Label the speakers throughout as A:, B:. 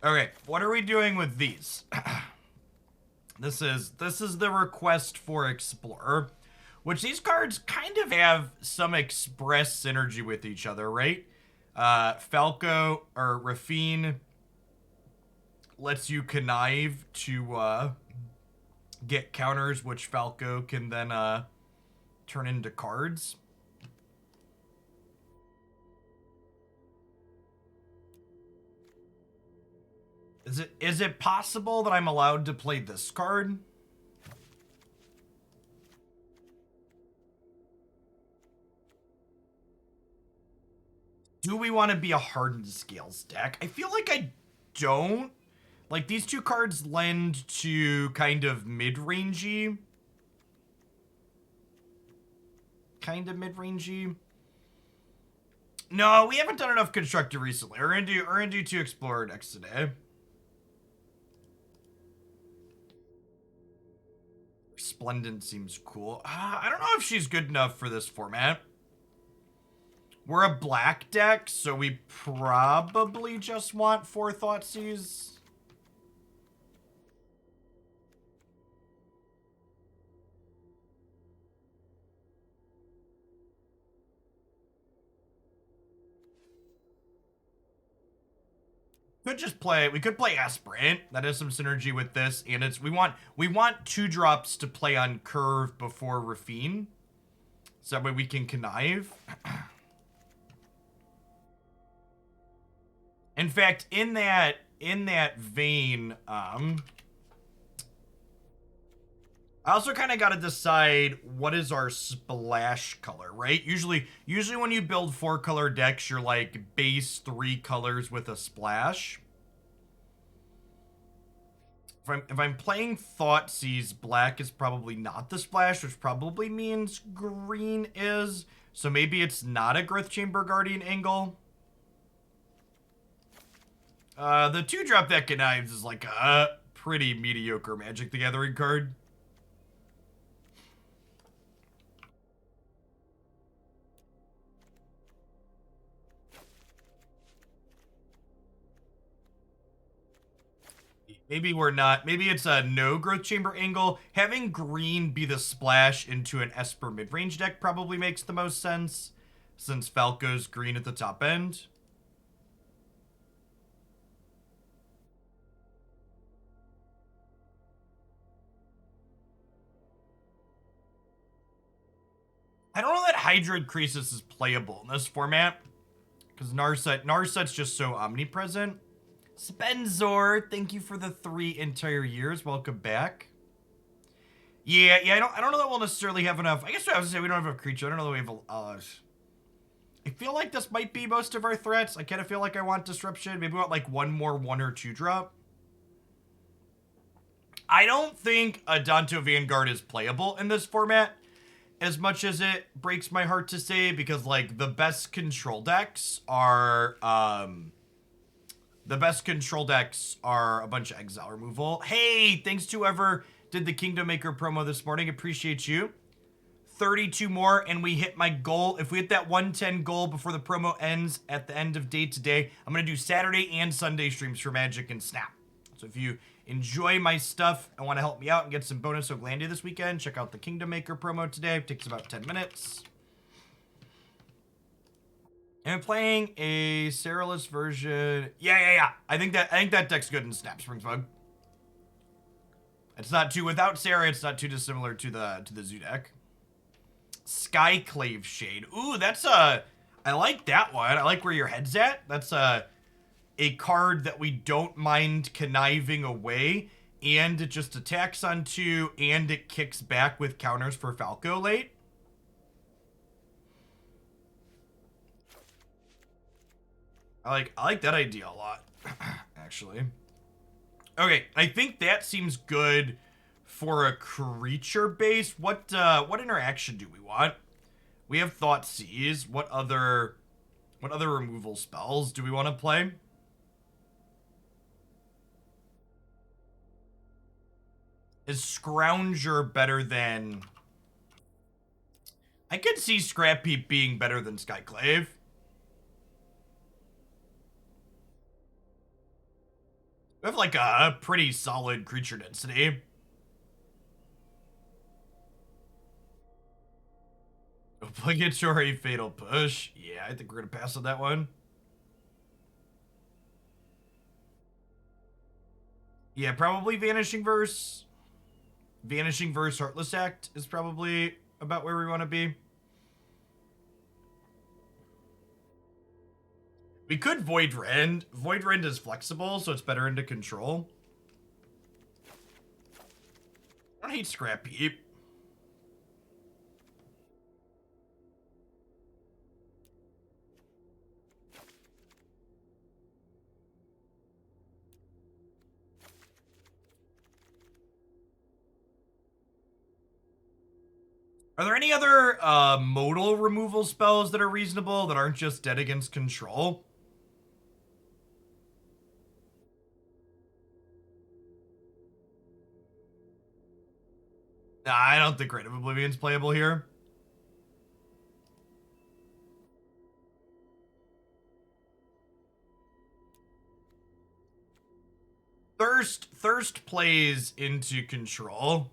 A: Okay, what are we doing with these? This is the request for Explorer, which these cards kind of have some express synergy with each other, right? Falco or Rafine lets you connive to get counters, which Falco can then turn into cards. Is it possible that I'm allowed to play this card? Do we want to be a hardened scales deck? I feel like I don't. Like, these two cards lend to kind of mid-rangey. Kind of mid-rangey. No, we haven't done enough constructor recently. We're gonna do 2 Explorer decks today. Resplendent seems cool. I don't know if she's good enough for this format. We're a black deck, so we probably just want 4 Thoughtseize. We could play Esper. That has some synergy with this, and we want 2 drops to play on curve before Rafine. So that way we can connive. In fact, in that vein, I also kind of got to decide what is our splash color, right? Usually when you build 4 color decks, you're like base 3 colors with a splash. If I'm playing Thoughtseize, black is probably not the splash, which probably means green is. So maybe it's not a Growth Chamber Guardian angle. The 2-drop that connives is like a pretty mediocre Magic the Gathering card. Maybe we're not. Maybe it's a no Growth Chamber angle. Having green be the splash into an Esper mid-range deck probably makes the most sense, since Falco's green at the top end. I don't know that Hydroid Croesus is playable in this format, because Narset's just so omnipresent. Spenzor, thank you for the 3 entire years. Welcome back. Yeah, I don't know that we'll necessarily have enough. I guess I was gonna say we don't have a creature. I don't know that we have I feel like this might be most of our threats. I kind of feel like I want Disruption. Maybe we want like one more 1 or 2 drop. I don't think a Danto Vanguard is playable in this format, as much as it breaks my heart to say, because like the best control decks are a bunch of exile removal. Hey, thanks to whoever did the Kingdom Maker promo this morning. Appreciate you. 32 more and we hit my goal. If we hit that 110 goal before the promo ends at the end of day today, I'm going to do Saturday and Sunday streams for Magic and Snap. So if you enjoy my stuff and want to help me out and get some bonus Oglandia this weekend, check out the Kingdom Maker promo today. It takes about 10 minutes. And I'm playing a Saraless version. Yeah. I think that deck's good in Snap, Springsbug. It's not too, without Sarah, it's not too dissimilar to the Zoo deck. Skyclave Shade. Ooh, that's I like that one. I like where your head's at. That's a card that we don't mind conniving away, and it just attacks on 2, and it kicks back with counters for Falco late. I like that idea a lot, actually. Okay, I think that seems good for a creature base. What interaction do we want? We have Thoughtseize. What other removal spells do we want to play? Is Scrounger better than... I could see Scrap Heap being better than Skyclave. We have like a pretty solid creature density. Obligatory fatal push. Yeah, I think we're gonna pass on that one. Yeah, probably Vanishing Verse. Vanishing Verse Heartless Act is probably about where we want to be. We could Void Rend. Void Rend is flexible, so it's better into control. I don't hate Scrap Heap. Are there any other modal removal spells that are reasonable that aren't just dead against control? Nah, I don't think Rite of Oblivion's playable here. Thirst plays into control.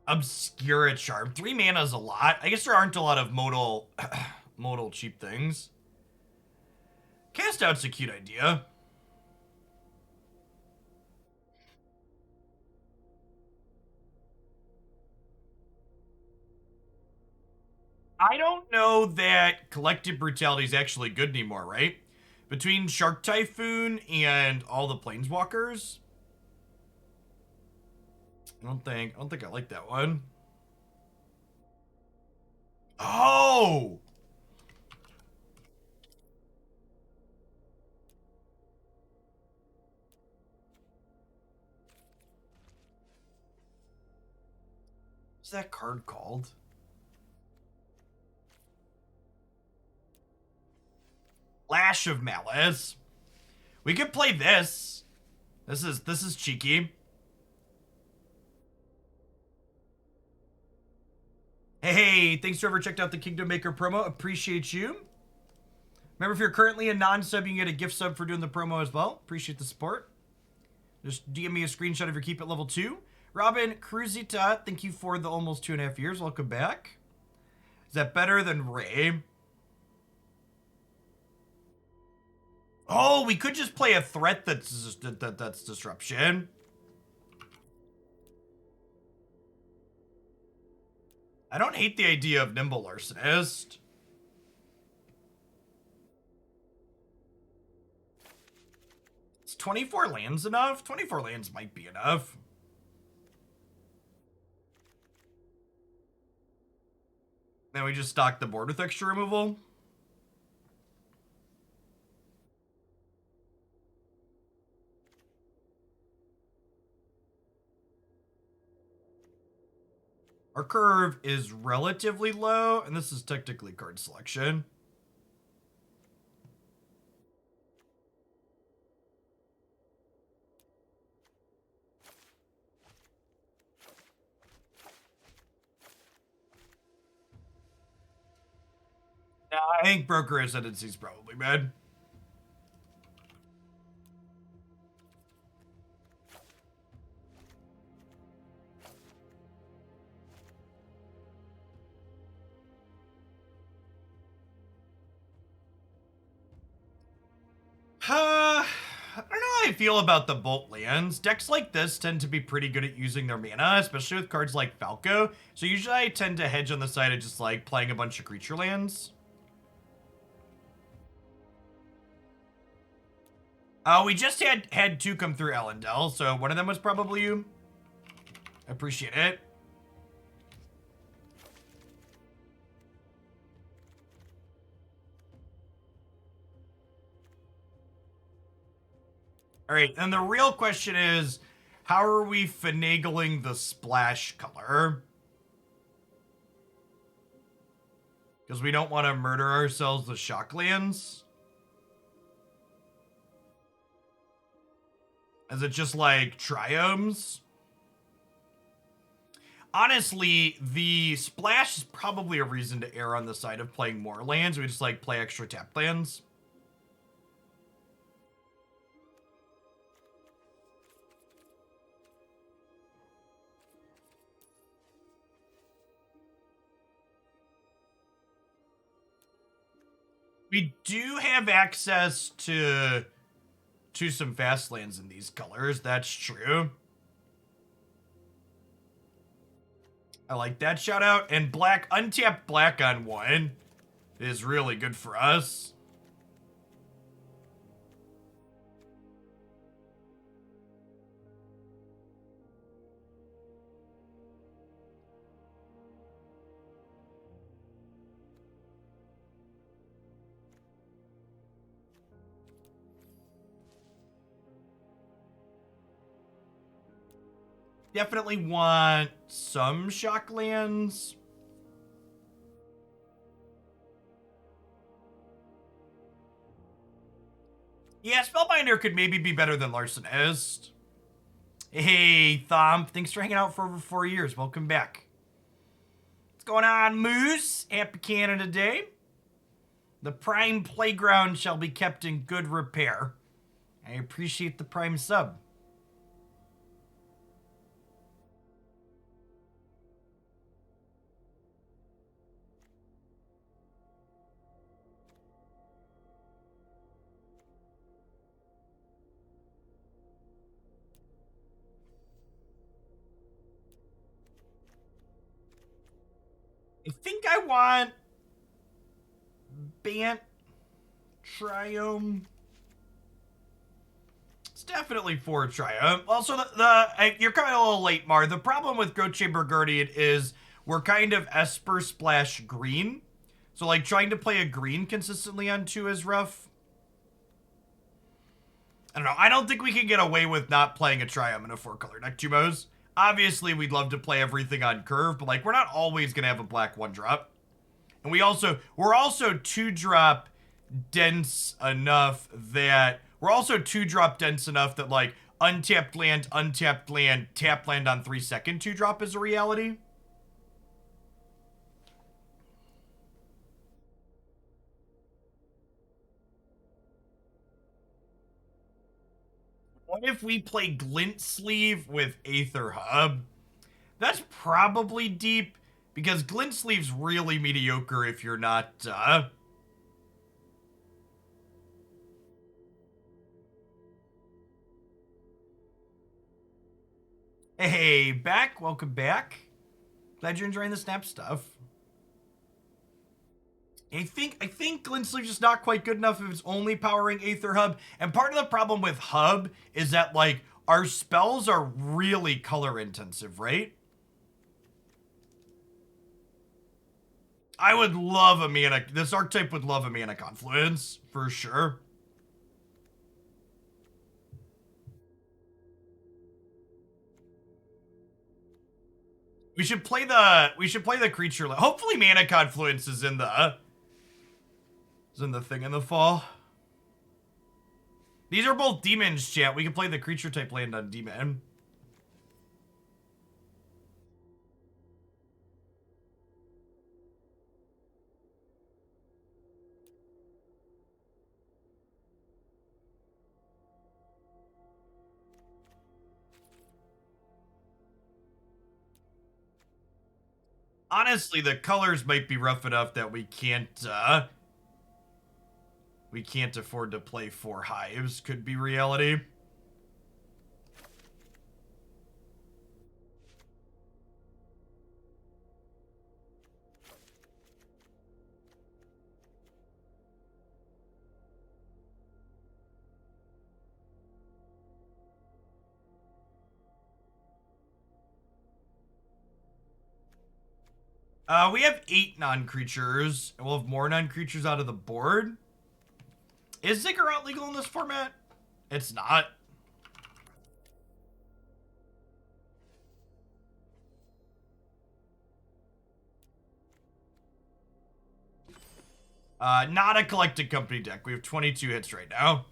A: Obscura Charm. 3 mana is a lot. I guess there aren't a lot of modal modal cheap things. Cast Out's a cute idea. I don't know that Collective Brutality is actually good anymore, right? Between Shark Typhoon and all the Planeswalkers, I don't think I like that one. Oh! What's that card called? Lash of Malice. We could play this. This is cheeky. Hey, thanks for ever checked out the Kingdom Maker promo. Appreciate you. Remember, if you're currently a non-sub, you can get a gift sub for doing the promo as well. Appreciate the support. Just DM me a screenshot of your keep at level 2. Robin Cruzita, thank you for the almost 2.5 years. Welcome back. Is that better than Ray? Oh, we could just play a threat that's disruption. I don't hate the idea of Nimble Arsonist. Is 24 lands enough? 24 lands might be enough. Then we just stock the board with extra removal. Our curve is relatively low, and this is technically card selection. Yeah, I think Broker Ascendancy is probably bad. I don't know how I feel about the Bolt lands. Decks like this tend to be pretty good at using their mana, especially with cards like Falco. So usually I tend to hedge on the side of just like playing a bunch of creature lands. We just had 2 come through Ellendel, so one of them was probably you. I appreciate it. All right, and the real question is, how are we finagling the splash color? Because we don't want to murder ourselves with shocklands. Is it just like triomes? Honestly, the splash is probably a reason to err on the side of playing more lands. We just like play extra tap lands. We do have access to some fast lands in these colors. That's true. I like that shout out. And black, untapped black on one is really good for us. Definitely want some shock lands. Yeah, Spellbinder could maybe be better than Larcenist. Hey, Thomp, thanks for hanging out for over 4 years. Welcome back. What's going on, Moose? Happy Canada Day. The Prime Playground shall be kept in good repair. I appreciate the Prime sub. I think I want Bant Triumph. It's definitely for Triumph. Also, you're coming a little late, Mar. The problem with Growth Chamber Guardian is we're kind of Esper splash green. So, like, trying to play a green consistently on 2 is rough. I don't know. I don't think we can get away with not playing a Triumph in a 4-color deck, Jumos. Obviously, we'd love to play everything on curve, but, like, we're not always going to have a black 1-drop. And we're also 2-drop dense enough that... We're also 2-drop dense enough that, like, untapped land, tap land on 3-second 2-drop is a reality. What if we play Glint Sleeve with Aether Hub? That's probably deep, because Glint Sleeve's really mediocre if you're not, Hey, back. Welcome back. Glad you're enjoying the snap stuff. I think Glint Sleeve's just not quite good enough if it's only powering Aether Hub. And part of the problem with Hub is that, like, our spells are really color intensive, right? I would love a mana... This archetype would love a mana confluence, for sure. We should play the creature... Hopefully mana confluence is in the thing in the fall. These are both demons, chat. We can play the creature type land on demon. Honestly, the colors might be rough enough that we can't afford to play 4 hives. Could be reality. We have 8 non-creatures, and we'll have more non-creatures out of the board. Is Ziggurat legal in this format? It's not. Not a collected company deck. We have 22 hits right now.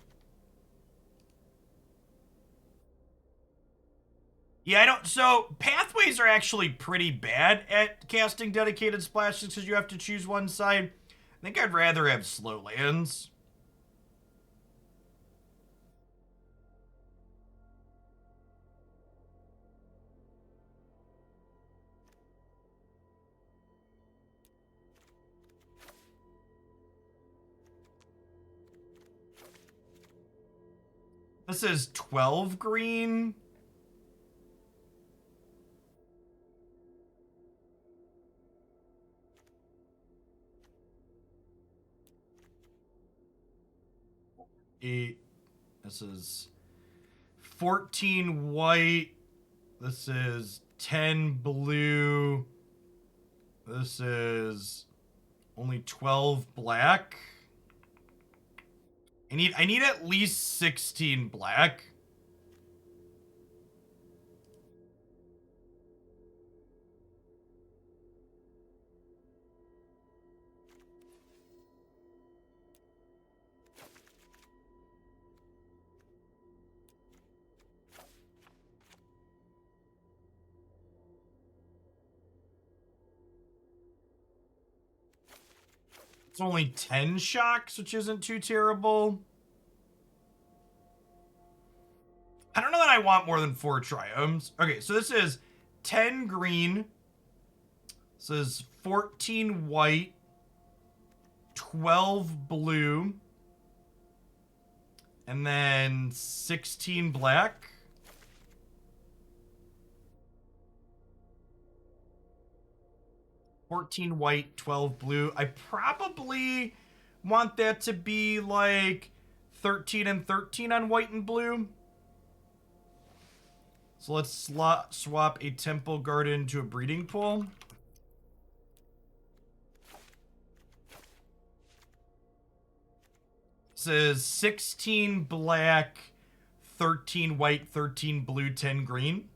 A: Yeah, I don't. So pathways are actually pretty bad at casting dedicated splashes because you have to choose one side. I think I'd rather have slow lands. This is 12 green. Eight. This is 14 white. This is 10 blue. This is only 12 black. I need at least 16 black. It's only 10 shocks, which isn't too terrible. I don't know that I want more than 4 triomes. Okay, so this is 10 green. This is 14 white. 12 blue. And then 16 black. $14 white, 12 blue. I probably want that to be like 13 and 13 on white and blue. So let's swap a temple garden to a breeding pool. This is 16 black, 13 white, 13 blue, 10 green.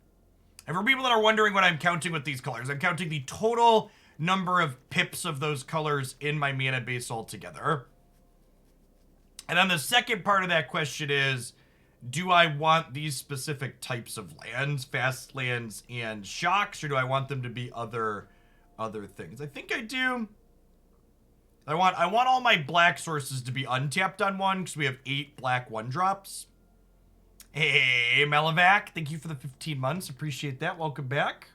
A: And for people that are wondering what I'm counting with these colors, I'm counting the total number of pips of those colors in my mana base altogether. And then the second part of that question is, do I want these specific types of lands, fast lands and shocks, or do I want them to be other things? I think I do. I want all my black sources to be untapped on one because we have 8 black 1-drops. Hey, Melivac, thank you for the 15 months. Appreciate that. Welcome back.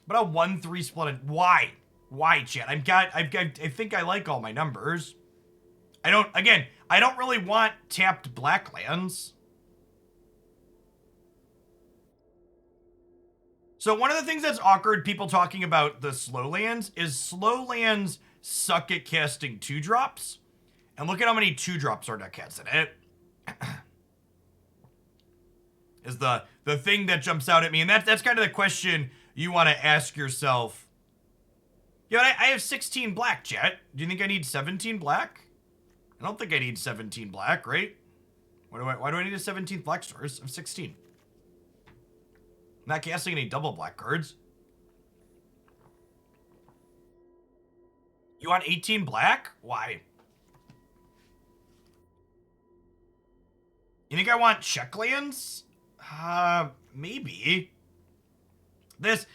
A: But a 1-3 split. Why? Why, chat? I think I like all my numbers. I don't really want tapped black lands. So one of the things that's awkward, people talking about the slow lands, is slow lands suck at casting 2-drops. And look at how many 2-drops our deck has in it. Is the thing that jumps out at me. And that's kind of the question you want to ask yourself. Yeah, I have 16 black, chat. Do you think I need 17 black? I don't think I need 17 black, right? Why do I need a 17th black source? I'm 16. I'm not casting any double black cards. You want 18 black? Why? You think I want check lands? Maybe. This,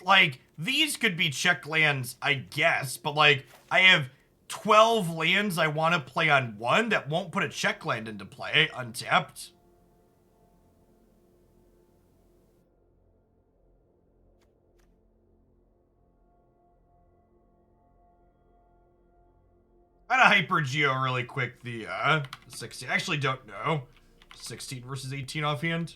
A: like, these could be check lands, I guess, but, like, I have 12 lands I want to play on one that won't put a check land into play, untapped. I'm gonna Hyper Geo really quick the 16. I actually don't know. 16 versus 18 offhand.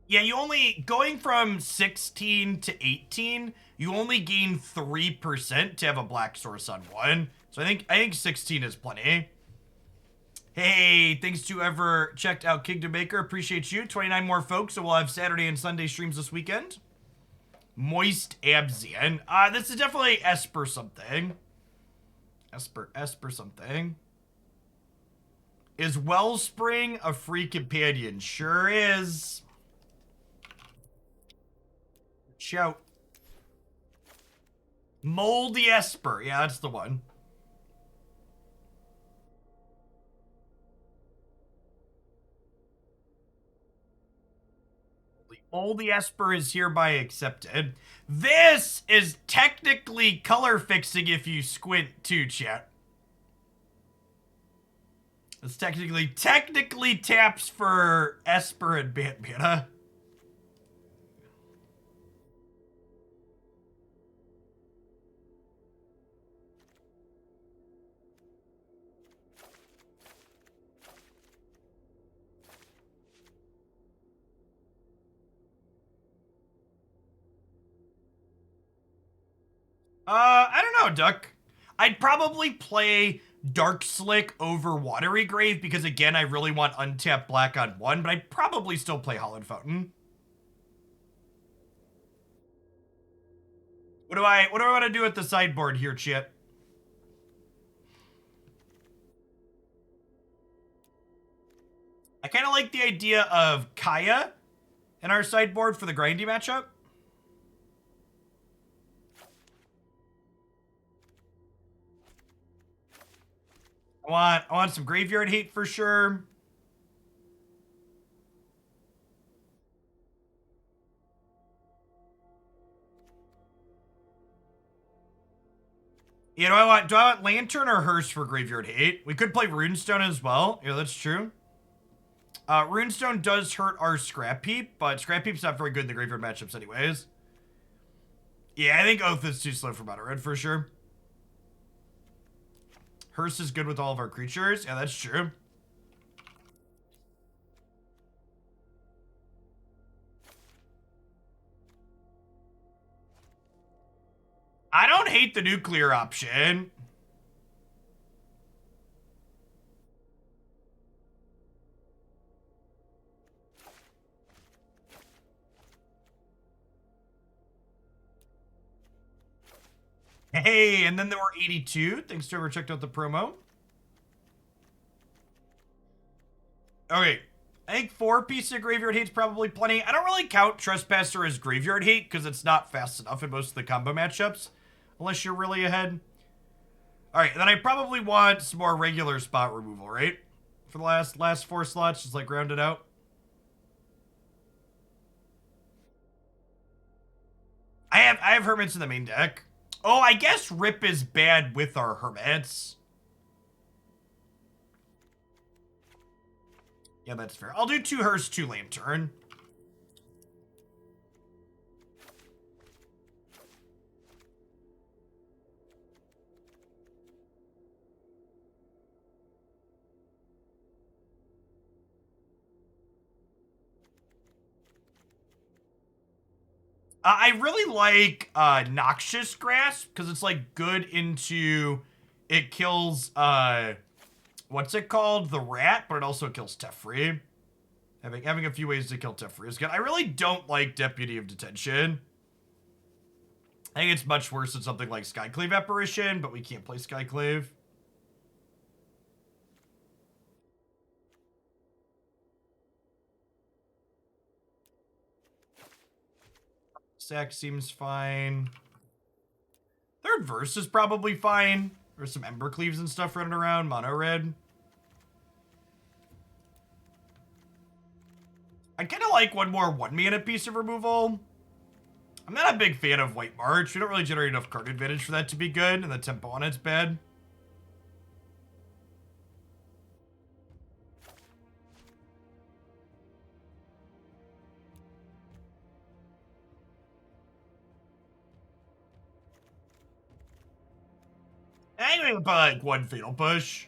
A: Yeah, you only, going from 16 to 18, you only gain 3% to have a black source on one. So I think 16 is plenty. Hey, thanks to whoever checked out Kingdom Maker. Appreciate you. 29 more folks, so we'll have Saturday and Sunday streams this weekend. Moist Absian. This is definitely Esper something. Esper something. Is Wellspring a free companion? Sure is. Shout. Moldy Esper. Yeah, that's the one. Moldy Esper is hereby accepted. This is technically color fixing if you squint too, chat. It's technically taps for Esper and Batmana. I don't know, Duck. I'd probably play Dark Slick over Watery Grave because again, I really want untapped black on one, but I'd probably still play Hollowed Fountain. What do I want to do with the sideboard here, Chit? I kind of like the idea of Kaya in our sideboard for the grindy matchup. I want some graveyard hate for sure. Yeah, do I want Lantern or Hearse for graveyard hate? We could play Runestone as well. Yeah, that's true. Runestone does hurt our Scrap Heap, but Scrap Heap's not very good in the graveyard matchups anyways. Yeah, I think Oath is too slow for Mono Red for sure. Hearse is good with all of our creatures. Yeah, that's true. I don't hate the nuclear option. Hey, and then there were 82. Thanks to whoever checked out the promo. Okay. I think 4 pieces of graveyard hate's probably plenty. I don't really count Trespasser as graveyard hate because it's not fast enough in most of the combo matchups. Unless you're really ahead. Alright, then I probably want some more regular spot removal, right? For the last 4 slots, just like round it out. I have Hermits in the main deck. Oh, I guess Rip is bad with our Hermits. Yeah, that's fair. I'll do 2 Hearse, 2 Lantern. I really like Noxious Grasp because it's like good into it kills what's it called? The rat, but it also kills Teferi. Having a few ways to kill Teferi is good. I really don't like Deputy of Detention. I think it's much worse than something like Skyclave Apparition, but we can't play Skyclave. Sack seems fine. Third verse is probably fine. There's some Ember Cleaves and stuff running around. Mono red. I kind of like one more 1-mana piece of removal. I'm not a big fan of White March. We don't really generate enough card advantage for that to be good, and the tempo on it's bad. I'm gonna buy like 1 Fatal Push.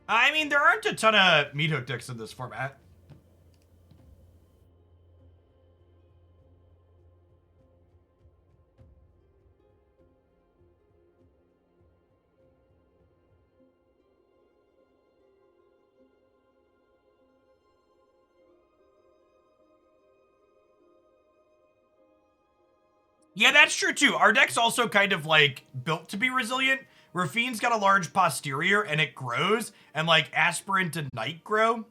A: I mean, there aren't a ton of Meat Hook decks in this format. Yeah, that's true too. Our deck's also kind of like built to be resilient Rafine's got a large posterior and it grows, and like Aspirant and Night grow.